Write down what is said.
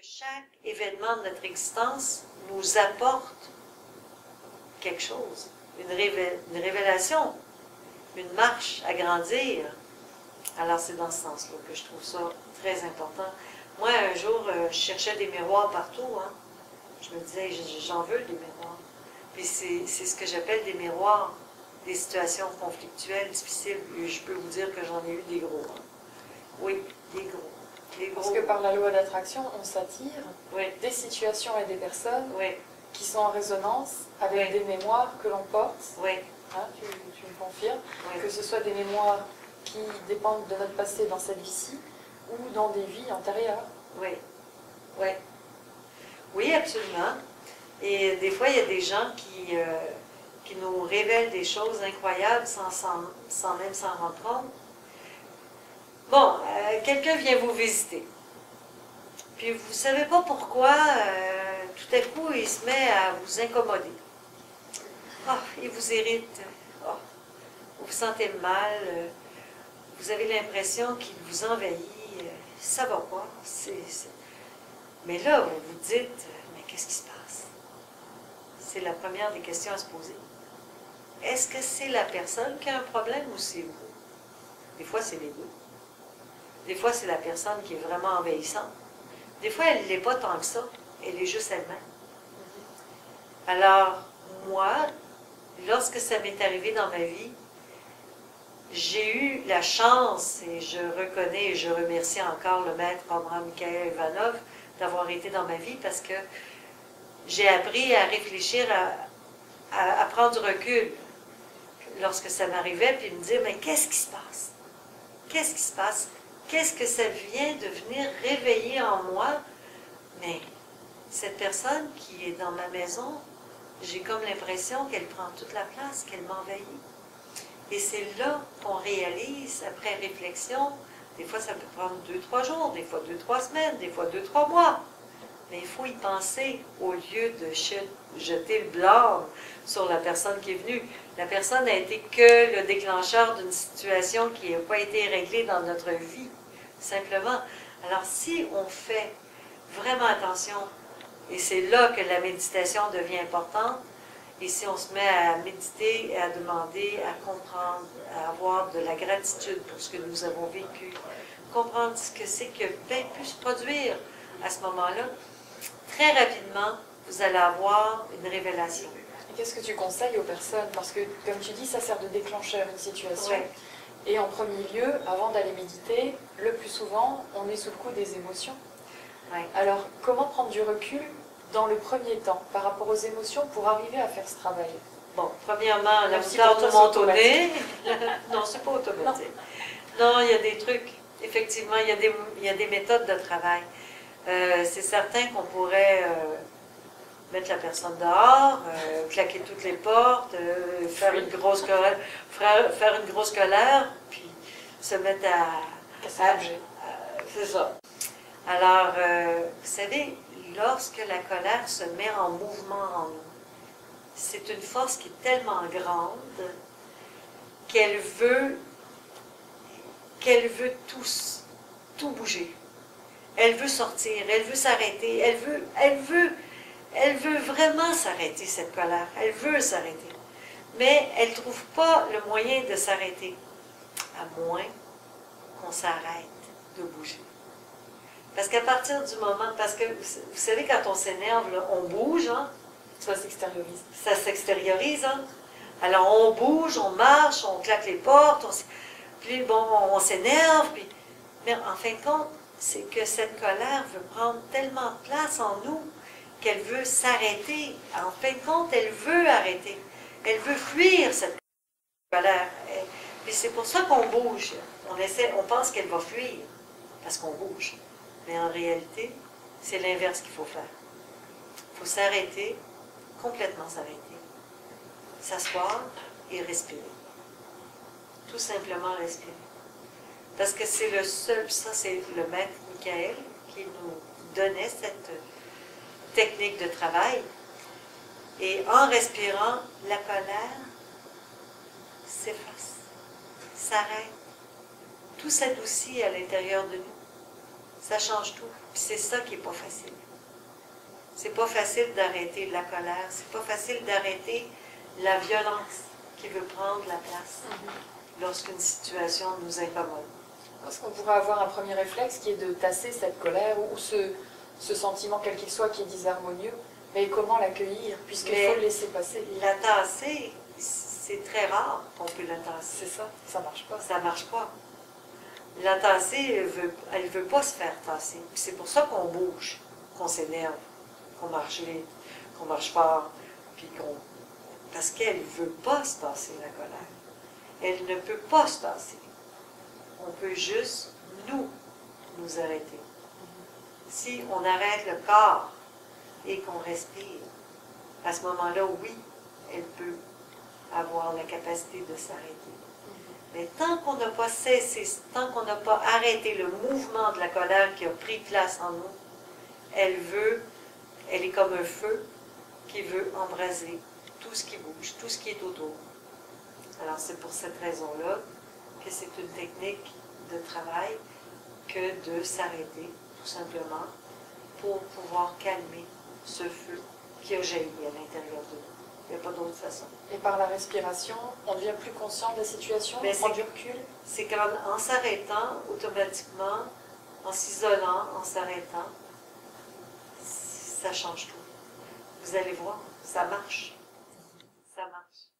chaque événement de notre existence nous apporte quelque chose, une révélation, une marche à grandir. Alors c'est dans ce sens-là que je trouve ça très important. Moi, un jour, je cherchais des miroirs partout. Hein. Je me disais, j'en veux des miroirs. Puis c'est ce que j'appelle des miroirs, des situations conflictuelles, difficiles. Et je peux vous dire que j'en ai eu des gros. Hein. Oui, des gros. Parce que par la loi d'attraction, on s'attire oui. des situations et des personnes oui. qui sont en résonance avec oui. des mémoires que l'on porte. Oui. Hein, tu me confirmes, oui. que ce soit des mémoires qui dépendent de notre passé dans cette vie-ci ou dans des vies antérieures. Oui. Oui. Oui, absolument. Et des fois, il y a des gens qui nous révèlent des choses incroyables sans même s'en rendre compte. Bon, quelqu'un vient vous visiter. Puis vous ne savez pas pourquoi, tout à coup, il se met à vous incommoder. Ah, il vous irrite. Ah, vous vous sentez mal. Vous avez l'impression qu'il vous envahit. Ça va pas. Mais là, vous vous dites, mais qu'est-ce qui se passe? C'est la première des questions à se poser. Est-ce que c'est la personne qui a un problème ou c'est vous? Des fois, c'est les deux. Des fois, c'est la personne qui est vraiment envahissante. Des fois, elle ne l'est pas tant que ça. Elle est juste elle-même. Alors, moi, lorsque ça m'est arrivé dans ma vie, j'ai eu la chance, et je reconnais et je remercie encore le maître Abraham Mikhaël Ivanov d'avoir été dans ma vie parce que j'ai appris à réfléchir, à prendre du recul lorsque ça m'arrivait, puis me dire, mais qu'est-ce qui se passe? Qu'est-ce qui se passe? Qu'est-ce que ça vient de venir réveiller en moi? Mais cette personne qui est dans ma maison, j'ai comme l'impression qu'elle prend toute la place, qu'elle m'envahit. Et c'est là qu'on réalise, après réflexion, des fois ça peut prendre 2-3 jours, des fois 2-3 semaines, des fois 2-3 mois. Mais il faut y penser au lieu de jeter le blâme sur la personne qui est venue. La personne n'a été que le déclencheur d'une situation qui n'a pas été réglée dans notre vie, simplement. Alors si on fait vraiment attention, et c'est là que la méditation devient importante, et si on se met à méditer, à demander, à comprendre, à avoir de la gratitude pour ce que nous avons vécu, comprendre ce que c'est qui a bien pu se produire à ce moment-là, très rapidement, vous allez avoir une révélation. Et qu'est-ce que tu conseilles aux personnes? Parce que, comme tu dis, ça sert de déclencheur, une situation. Ouais. Et en premier lieu, avant d'aller méditer, le plus souvent, on est sous le coup des émotions. Ouais. Alors, comment prendre du recul dans le premier temps, par rapport aux émotions, pour arriver à faire ce travail? Bon, premièrement, la si moutarde pour nous toi, monte au nez. Non, c'est pas automatique. Non, il y a des trucs. Effectivement, il y a des méthodes de travail. C'est certain qu'on pourrait mettre la personne dehors, claquer toutes les portes, faire une grosse colère, puis se mettre à bouger. C'est ça. Alors, vous savez, lorsque la colère se met en mouvement en nous, c'est une force qui est tellement grande qu'elle veut tout bouger. Elle veut sortir, elle veut s'arrêter, elle veut vraiment s'arrêter, cette colère. Elle veut s'arrêter. Mais elle ne trouve pas le moyen de s'arrêter, à moins qu'on s'arrête de bouger. Parce qu'à partir du moment, parce que vous savez, quand on s'énerve, on bouge, hein? Ça s'extériorise. Ça s'extériorise, hein? Alors on bouge, on marche, on claque les portes, puis bon, on s'énerve, mais en fin de compte, c'est que cette colère veut prendre tellement de place en nous qu'elle veut s'arrêter. En fin de compte, elle veut arrêter. Elle veut fuir cette colère. Et c'est pour ça qu'on bouge. On pense qu'elle va fuir, parce qu'on bouge. Mais en réalité, c'est l'inverse qu'il faut faire. Il faut s'arrêter, complètement s'arrêter. S'asseoir et respirer. Tout simplement respirer. Parce que c'est le seul, ça c'est le maître Mikhaël qui nous donnait cette technique de travail. Et en respirant, la colère s'efface, s'arrête. Tout s'adoucit à l'intérieur de nous. Ça change tout. Puis c'est ça qui n'est pas facile. C'est pas facile d'arrêter la colère. C'est pas facile d'arrêter la violence qui veut prendre la place lorsqu'une situation nous incommode. Est-ce qu'on pourrait avoir un premier réflexe qui est de tasser cette colère ou ce sentiment, quel qu'il soit, qui est disharmonieux, mais comment l'accueillir, puisqu'il faut le laisser passer? La tasser, c'est très rare qu'on peut la tasser. C'est ça, ça marche pas. Ça marche pas. La tasser, elle ne veut pas se faire tasser. C'est pour ça qu'on bouge, qu'on s'énerve, qu'on marche vite, qu'on marche fort, puis parce qu'elle ne veut pas se tasser, la colère. Elle ne peut pas se tasser. On peut juste, nous arrêter. Si on arrête le corps et qu'on respire, à ce moment-là, oui, elle peut avoir la capacité de s'arrêter. Mais tant qu'on n'a pas cessé, tant qu'on n'a pas arrêté le mouvement de la colère qui a pris place en nous, elle est comme un feu qui veut embraser tout ce qui bouge, tout ce qui est autour. Alors c'est pour cette raison-là que c'est une technique de travail que de s'arrêter, tout simplement, pour pouvoir calmer ce feu qui a jailli à l'intérieur de nous. Il n'y a pas d'autre façon. Et par la respiration, on devient plus conscient de la situation, on prend du recul? C'est en s'arrêtant, automatiquement, en s'isolant, en s'arrêtant, ça change tout. Vous allez voir, ça marche. Ça marche.